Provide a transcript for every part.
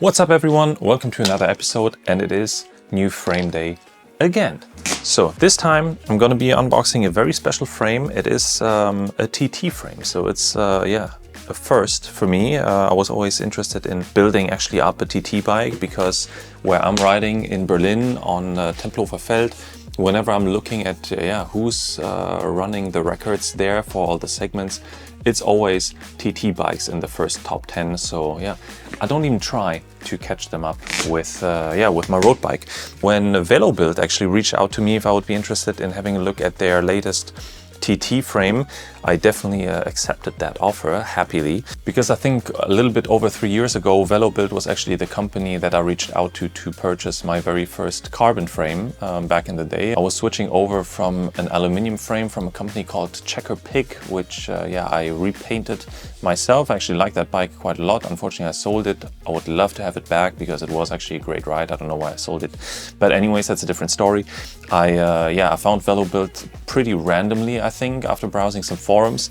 What's up everyone, welcome to another episode, and it is new frame day again. So this time I'm gonna be unboxing a very special frame. It is a TT frame, so it's a first for me. I was always interested in building actually up a TT bike because where I'm riding in Berlin on Tempelhofer Feld, whenever I'm looking at who's running the records there for all the segments, it's always TT bikes in the first top 10. So yeah, I don't even try to catch them up with my road bike. When Velobuild actually reached out to me if I would be interested in having a look at their latest TT frame, I definitely accepted that offer happily, because I think a little bit over 3 years ago, Velobuild was actually the company that I reached out to purchase my very first carbon frame back in the day. I was switching over from an aluminum frame from a company called Checker Pig, which I repainted myself. I actually like that bike quite a lot. Unfortunately, I sold it. I would love to have it back because it was actually a great ride. I don't know why I sold it, but anyways, that's a different story. I found Velobuild pretty randomly, I think, after browsing some forums,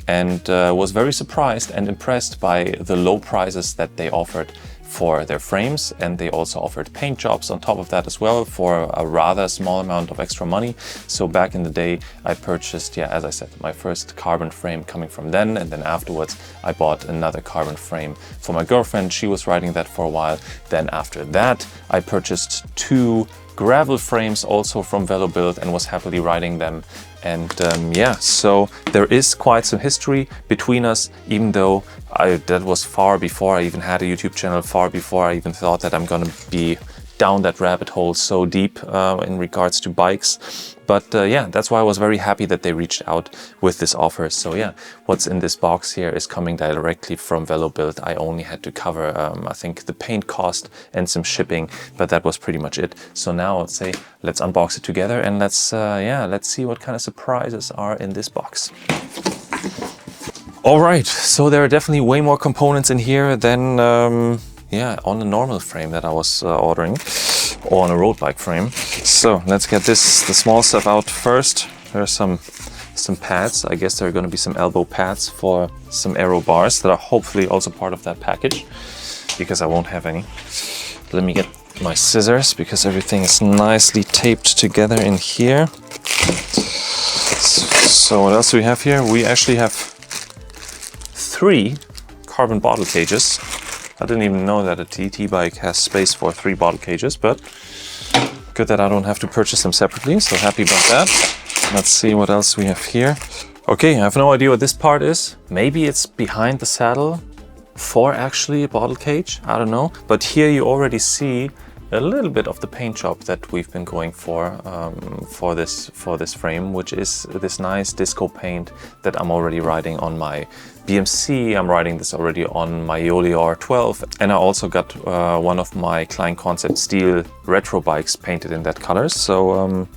and was very surprised and impressed by the low prices that they offered for their frames, and they also offered paint jobs on top of that as well for a rather small amount of extra money. So back in the day I purchased, as I said, my first carbon frame coming from them, and then afterwards I bought another carbon frame for my girlfriend. She was riding that for a while. Then after that I purchased 2 gravel frames also from Velobuild and was happily riding them. And so there is quite some history between us, even though that was far before I even had a YouTube channel, far before I even thought that I'm gonna be down that rabbit hole so deep in regards to bikes. But that's why I was very happy that they reached out with this offer. So what's in this box here is coming directly from Velobuild. I only had to cover, I think, the paint cost and some shipping, but that was pretty much it. So now I'd say let's unbox it together, and let's see what kind of surprises are in this box. All right, so there are definitely way more components in here than on a normal frame that I was ordering, or on a road bike frame. So let's get the small stuff out first. There are some pads. I guess there are going to be some elbow pads for some aero bars that are hopefully also part of that package, because I won't have any. Let me get my scissors, because everything is nicely taped together in here. So what else do we have here? We actually have 3 carbon bottle cages. I didn't even know that a TT bike has space for 3 bottle cages, but good that I don't have to purchase them separately, so happy about that. Let's see what else we have here. Okay, I have no idea what this part is. Maybe it's behind the saddle for actually a bottle cage, I don't know. But here you already see a little bit of the paint job that we've been going for this frame, which is this nice disco paint that I'm already riding on my BMC. I'm riding this already on my Yoli R12, and I also got one of my Klein Concept Steel retro bikes painted in that color. So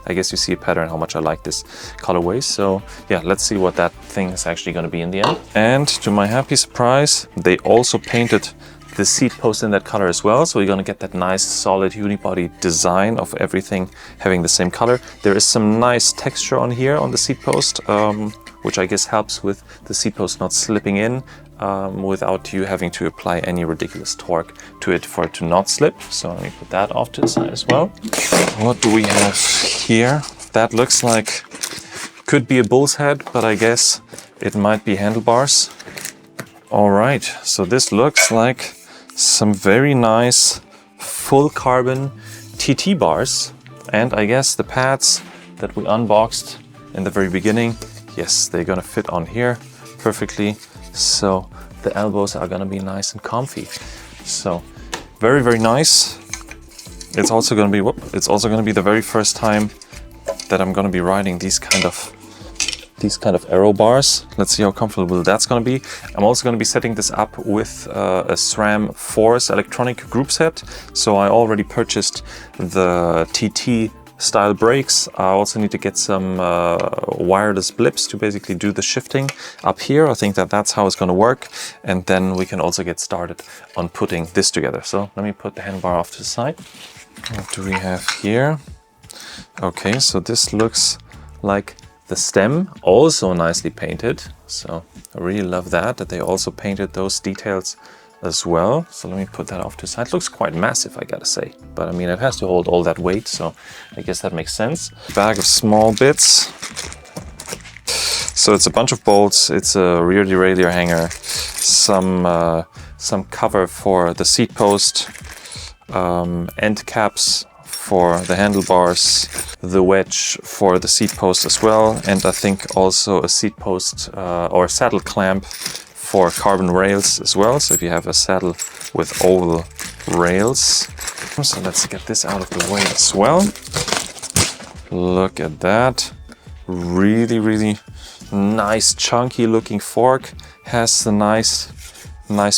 I guess you see a pattern how much I like this colorway. So let's see what that thing is actually going to be in the end. And to my happy surprise, they also painted the seat post in that color as well. So you're going to get that nice solid unibody design of everything having the same color. There is some nice texture on here on the seat post, which I guess helps with the seat post not slipping in without you having to apply any ridiculous torque to it for it to not slip. So let me put that off to the side as well. What do we have here? That looks like, could be a bull's head, but I guess it might be handlebars. All right, so this looks like some very nice full carbon TT bars, and I guess the pads that we unboxed in the very beginning, yes, they're gonna fit on here perfectly, so the elbows are gonna be nice and comfy. So very, very nice. It's also gonna be the very first time that I'm gonna be riding these kind of aero bars. Let's see how comfortable that's going to be. I'm also going to be setting this up with a SRAM Force electronic group set. So I already purchased the TT style brakes. I also need to get some wireless blips to basically do the shifting up here. I think that's how it's going to work. And then we can also get started on putting this together. So let me put the handlebar off to the side. What do we have here? Okay, so this looks like the stem, also nicely painted. So I really love that they also painted those details as well. So let me put that off to the side. It looks quite massive, I gotta say. But I mean, it has to hold all that weight, so I guess that makes sense. Bag of small bits. So it's a bunch of bolts, it's a rear derailleur hanger, some cover for the seat post, end caps for the handlebars, the wedge for the seat post as well, and I think also a seat post or saddle clamp for carbon rails as well. So if you have a saddle with oval rails. So let's get this out of the way as well. Look at that. Really, really nice chunky looking fork. Has the nice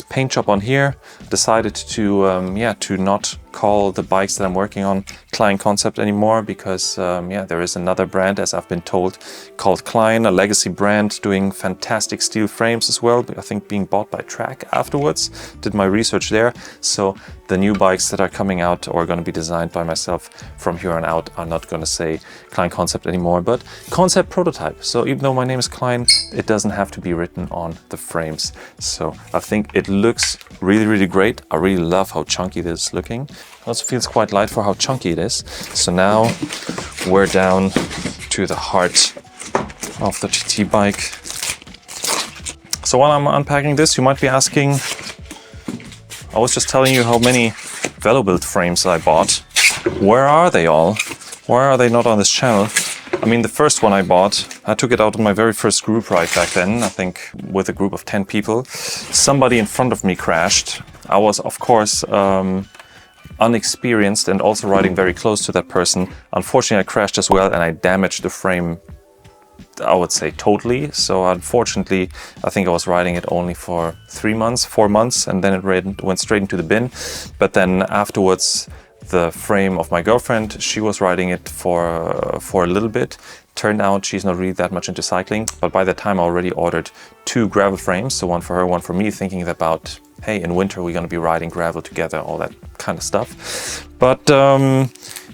paint job on here. Decided to not call the bikes that I'm working on Klein Concept anymore, because there is another brand, as I've been told, called Klein, a legacy brand doing fantastic steel frames as well. I think being bought by Track afterwards. Did my research there. So the new bikes that are coming out or are going to be designed by myself from here on out are not going to say Klein Concept anymore, but Concept Prototype. So even though my name is Klein, it doesn't have to be written on the frames. So I think it looks really, really great. I really love how chunky this is looking. Also feels quite light for how chunky it is. So now we're down to the heart of the TT bike. So while I'm unpacking this, you might be asking, I was just telling you how many Velobuild frames I bought. Where are they all? Why are they not on this channel? I mean, the first one I bought, I took it out on my very first group ride back then, I think with a group of 10 people. Somebody in front of me crashed. I was, of course, unexperienced and also riding very close to that person. Unfortunately, I crashed as well and I damaged the frame, I would say, totally. So unfortunately, I think I was riding it only for 4 months, and then it went straight into the bin. But then afterwards, the frame of my girlfriend, she was riding it for a little bit. Turned out she's not really that much into cycling, but by that time I already ordered 2 gravel frames, so one for her, one for me, thinking about, hey, in winter we're going to be riding gravel together, all that kind of stuff. But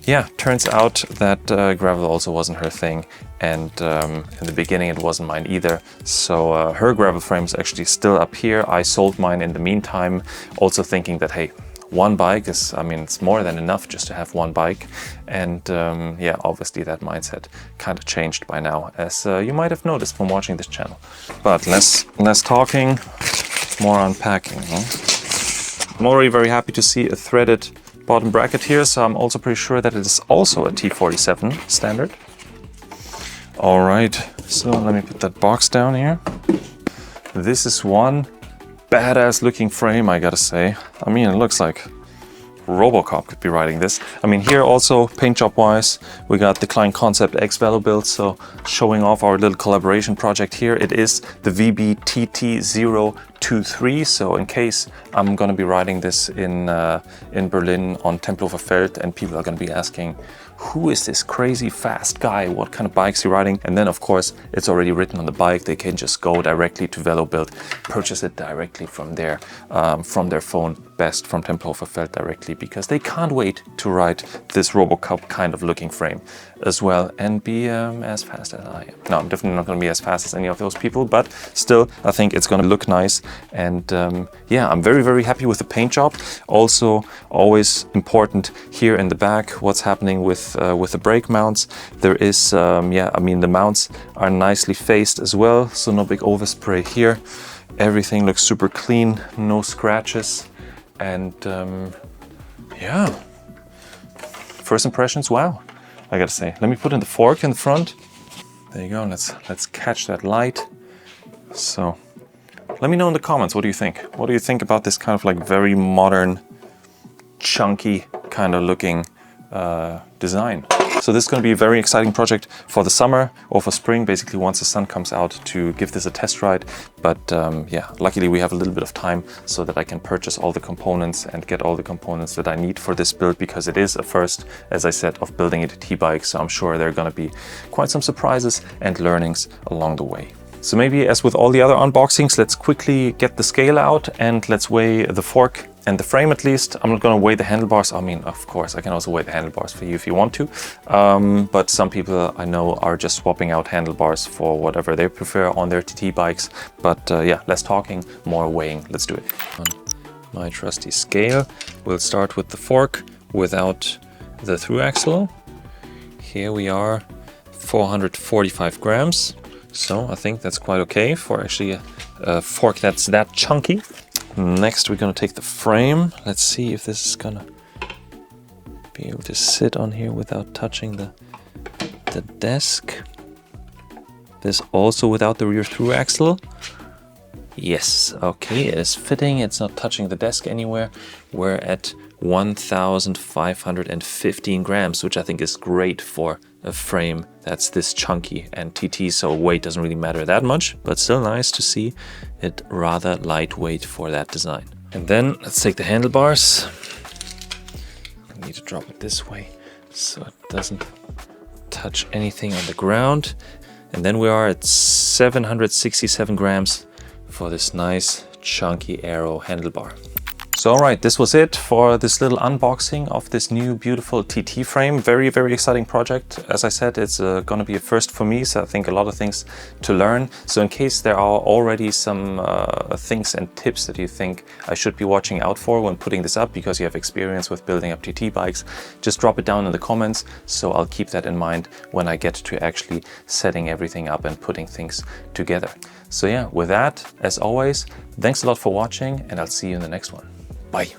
yeah, turns out that gravel also wasn't her thing, and in the beginning it wasn't mine either. So her gravel frame is actually still up here. I sold mine in the meantime, also thinking that, hey, one bike is, I mean, it's more than enough just to have one bike. And yeah, obviously that mindset kind of changed by now, as you might have noticed from watching this channel. But less talking, more unpacking. Huh? I'm already very happy to see a threaded bottom bracket here, so I'm also pretty sure that it is also a T47 standard. All right, so let me put that box down here. This is one badass looking frame, I gotta say. I mean, it looks like Robocop could be riding this. I mean, here also paint job wise, we got the Klein Concept X Velobuild, so showing off our little collaboration project here. It is the VBTT023, so in case I'm gonna be riding this in Berlin on Tempelhofer Feld, and people are gonna be asking, who is this crazy fast guy? What kind of bikes he riding? And then of course, it's already written on the bike. They can just go directly to Velobuild, purchase it directly from their phone, best from Tempelhofer Feld directly, because they can't wait to ride this Robocop kind of looking frame as well and be as fast as I am. No, I'm definitely not going to be as fast as any of those people, but still, I think it's going to look nice. And yeah, I'm very, very happy with the paint job. Also, always important here in the back, what's happening with the brake mounts. There is, yeah, I mean, the mounts are nicely faced as well, so no big overspray here. Everything looks super clean, no scratches. And yeah, first impressions, wow, I gotta say. Let me put in the fork in the front. There you go, let's catch that light. So let me know in the comments, what do you think? What do you think about this kind of like very modern, chunky kind of looking design? So this is going to be a very exciting project for the summer or for spring, basically once the sun comes out, to give this a test ride. But yeah, luckily we have a little bit of time so that I can purchase all the components and get all the components that I need for this build, because it is a first, as I said, of building a T-bike. So I'm sure there are going to be quite some surprises and learnings along the way. So maybe as with all the other unboxings, let's quickly get the scale out and let's weigh the fork and the frame at least. I'm not going to weigh the handlebars. I mean, of course, I can also weigh the handlebars for you if you want to. But some people I know are just swapping out handlebars for whatever they prefer on their TT bikes. But yeah, less talking, more weighing. Let's do it. 1, my trusty scale. We'll start with the fork without the through axle. Here we are, 445 grams. So I think that's quite okay for actually a fork that's that chunky. Next, we're gonna take the frame. Let's see if this is gonna be able to sit on here without touching the desk. This also without the rear through axle. Yes, okay, it is fitting. It's not touching the desk anywhere. We're at 1,515 grams, which I think is great for a frame that's this chunky and TT, so weight doesn't really matter that much, but still nice to see it rather lightweight for that design. And then let's take the handlebars. I need to drop it this way so it doesn't touch anything on the ground. And then we are at 767 grams for this nice chunky aero handlebar. So alright, this was it for this little unboxing of this new beautiful TT frame. Very, very exciting project. As I said, it's gonna be a first for me, so I think a lot of things to learn. So in case there are already some things and tips that you think I should be watching out for when putting this up, because you have experience with building up TT bikes, just drop it down in the comments, so I'll keep that in mind when I get to actually setting everything up and putting things together. So yeah, with that, as always, thanks a lot for watching, and I'll see you in the next one. Bye.